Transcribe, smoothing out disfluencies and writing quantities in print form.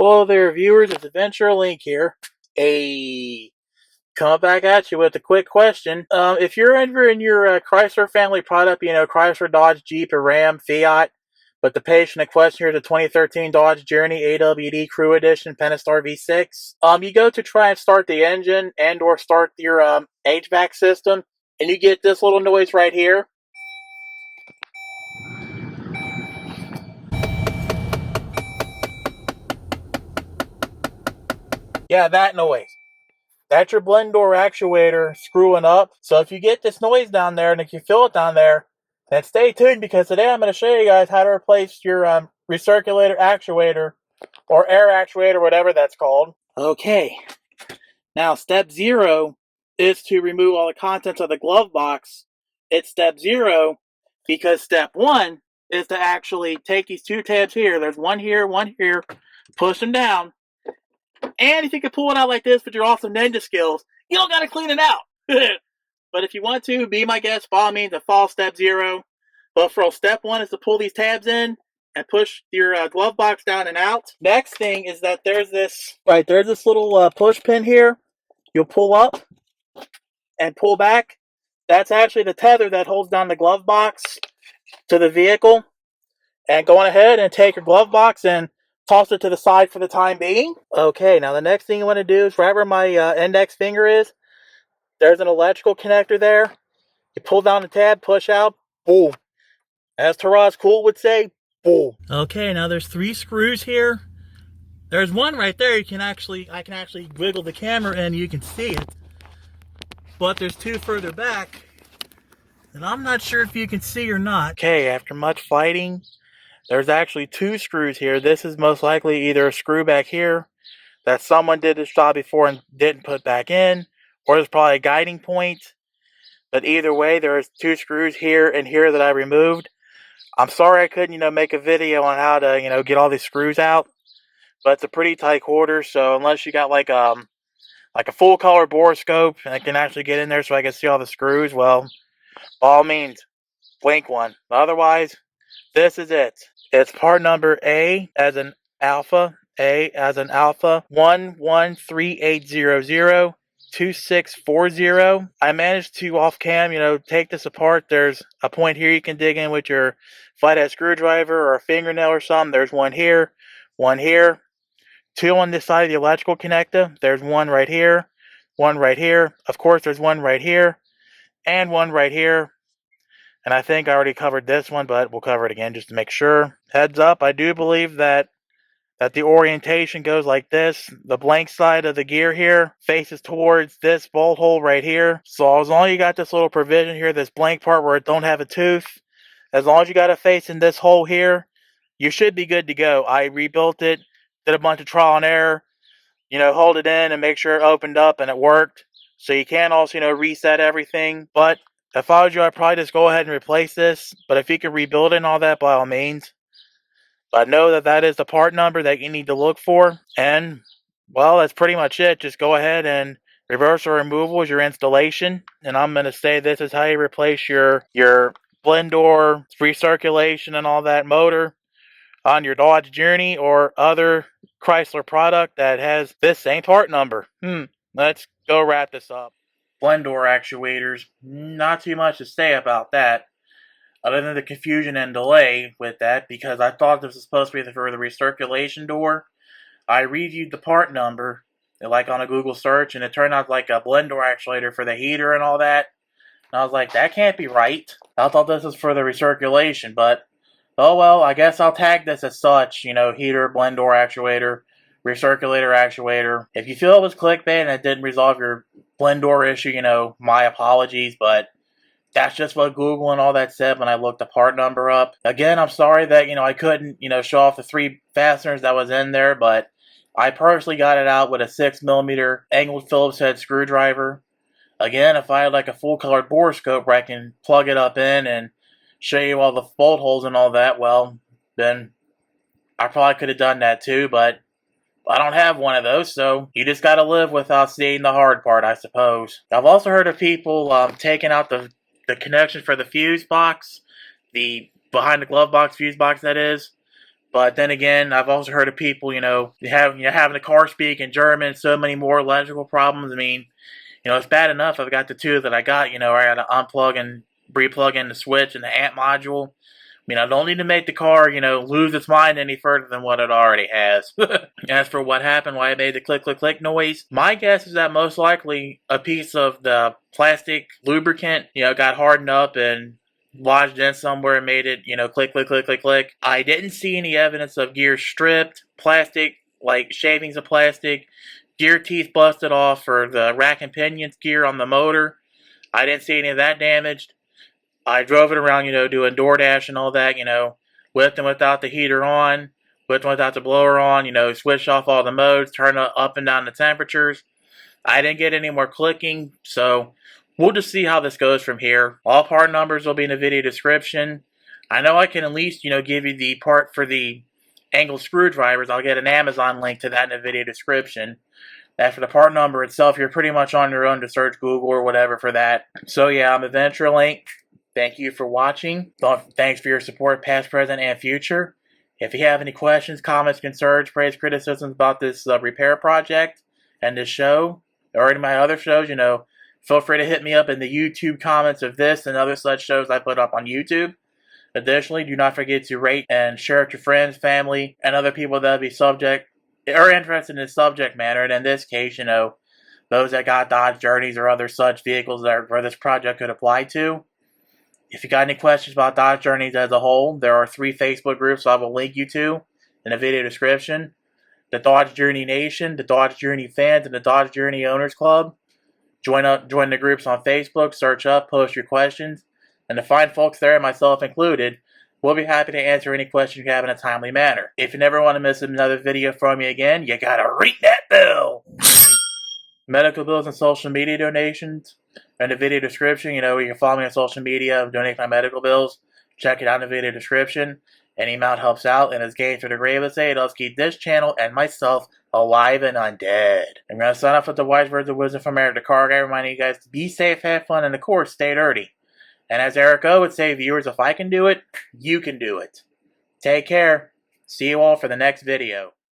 Hello there, viewers. It's Adventure Link here. Coming back at you with a quick question. If you're ever in your Chrysler family product, Chrysler, Dodge, Jeep, or Ram, Fiat, but the patient in question here is a 2013 Dodge Journey AWD Crew Edition Pentastar V6. You go to try and start the engine and or start your HVAC system, and you get this little noise right here. Yeah, that noise. That's your blend door actuator screwing up. So if you get this noise down there and if you feel it down there, then stay tuned, because today I'm going to show you guys how to replace your recirculator actuator or air actuator, whatever that's called. Okay, now step 0 is to remove all the contents of the glove box. It's step 0 because step 1 is to actually take these two tabs here. There's one here, push them down. And if you can pull it out like this with your awesome ninja skills, you don't got to clean it out. But if you want to, be my guest, by all means, and follow step 0. But for step 1 is to pull these tabs in and push your glove box down and out. Next thing is that there's this little push pin here. You'll pull up and pull back. That's actually the tether that holds down the glove box to the vehicle. And go on ahead and take your glove box and toss it to the side for the time being. Okay, now the next thing you want to do is right where my index finger is, there's an electrical connector there. You pull down the tab, push out, boom. As Taraz Cool would say, boom. Okay, now there's 3 screws here. There's one right there. I can actually wiggle the camera and you can see it. But there's 2 further back, and I'm not sure if you can see or not. Okay, after much fighting, there's actually 2 screws here. This is most likely either a screw back here that someone did this job before and didn't put back in, or there's probably a guiding point. But either way, there's 2 screws here and here that I removed. I'm sorry I couldn't, make a video on how to, get all these screws out. But it's a pretty tight quarter, so unless you got like a full color boroscope and I can actually get in there so I can see all the screws, well, by all means, blink one. Otherwise, this is it. It's part number A as an alpha, 1138002640. I managed to off cam, take this apart. There's a point here you can dig in with your flathead screwdriver or a fingernail or something. There's one here, 2 on this side of the electrical connector. There's one right here, one right here. Of course, there's one right here, and one right here. And I think I already covered this one, but we'll cover it again just to make sure. Heads up, I do believe that the orientation goes like this. The blank side of the gear here faces towards this bolt hole right here. So as long as you got this little provision here, this blank part where it don't have a tooth, as long as you got it facing this hole here, you should be good to go. I rebuilt it, did a bunch of trial and error, hold it in and make sure it opened up and it worked. So you can also, reset everything. But if I was you, I'd probably just go ahead and replace this. But if you can rebuild it and all that, by all means. But know that is the part number that you need to look for. And, well, that's pretty much it. Just go ahead and reverse or removal is your installation. And I'm going to say this is how you replace your blend door, recirculation, and all that motor on your Dodge Journey or other Chrysler product that has this same part number. Let's go wrap this up. Blend door actuators, not too much to say about that, other than the confusion and delay with that, because I thought this was supposed to be for the recirculation door. I reviewed the part number, like on a Google search, and it turned out like a blend door actuator for the heater and all that. And I was like, that can't be right. I thought this was for the recirculation, but oh well, I guess I'll tag this as such, heater, blend door actuator, recirculator actuator. If you feel it was clickbait and it didn't resolve your blend door issue, my apologies, but that's just what Google and all that said when I looked the part number up. Again, I'm sorry that, I couldn't, show off the 3 fasteners that was in there, but I personally got it out with a 6mm angled Phillips head screwdriver. Again, if I had like a full-colored boroscope where I can plug it up in and show you all the bolt holes and all that, well, then I probably could have done that too, but I don't have one of those, so you just gotta live without seeing the hard part, I suppose. I've also heard of people taking out the connection for the fuse box, the behind the glove box fuse box that is, But then again, I've also heard of people, having the car speak in German, so many more electrical problems. I mean, it's bad enough I've got the two that I got, where I got to unplug and replug in the switch and the amp module. I mean, I don't need to make the car, lose its mind any further than what it already has. As for what happened, why it made the click, click, click noise, my guess is that most likely a piece of the plastic lubricant, got hardened up and lodged in somewhere and made it, click, click, click, click, click. I didn't see any evidence of gears stripped, plastic, like shavings of plastic, gear teeth busted off for the rack and pinions gear on the motor. I didn't see any of that damaged. I drove it around, doing DoorDash and all that, with and without the heater on, with and without the blower on, switched off all the modes, turned up and down the temperatures. I didn't get any more clicking, so we'll just see how this goes from here. All part numbers will be in the video description. I know I can at least, give you the part for the angled screwdrivers. I'll get an Amazon link to that in the video description. As for the part number itself, you're pretty much on your own to search Google or whatever for that. So yeah, I'm Avenger Link. Thank you for watching. Thanks for your support, past, present, and future. If you have any questions, comments, concerns, praise, criticisms about this repair project and this show, or any of my other shows, feel free to hit me up in the YouTube comments of this and other such shows I put up on YouTube. Additionally, do not forget to rate and share it with your friends, family, and other people that be subject or interested in the subject matter. And in this case, those that got Dodge Journeys or other such vehicles where this project could apply to. If you got any questions about Dodge Journeys as a whole, there are 3 Facebook groups I will link you to in the video description. The Dodge Journey Nation, the Dodge Journey Fans, and the Dodge Journey Owners Club. Join the groups on Facebook, search up, post your questions, and the fine folks there, myself included, we'll be happy to answer any questions you have in a timely manner. If you never want to miss another video from me again, you gotta ring that bell! Medical bills and social media donations in the video description. You can follow me on social media, donate my medical bills. Check it out in the video description. Any amount helps out, and as Games for the Grave would say, it helps keep this channel and myself alive and undead. I'm going to sign off with the wise words of wisdom from Eric the Car Guy, reminding you guys to be safe, have fun, and of course, stay dirty. And as Eric O would say, viewers, if I can do it, you can do it. Take care. See you all for the next video.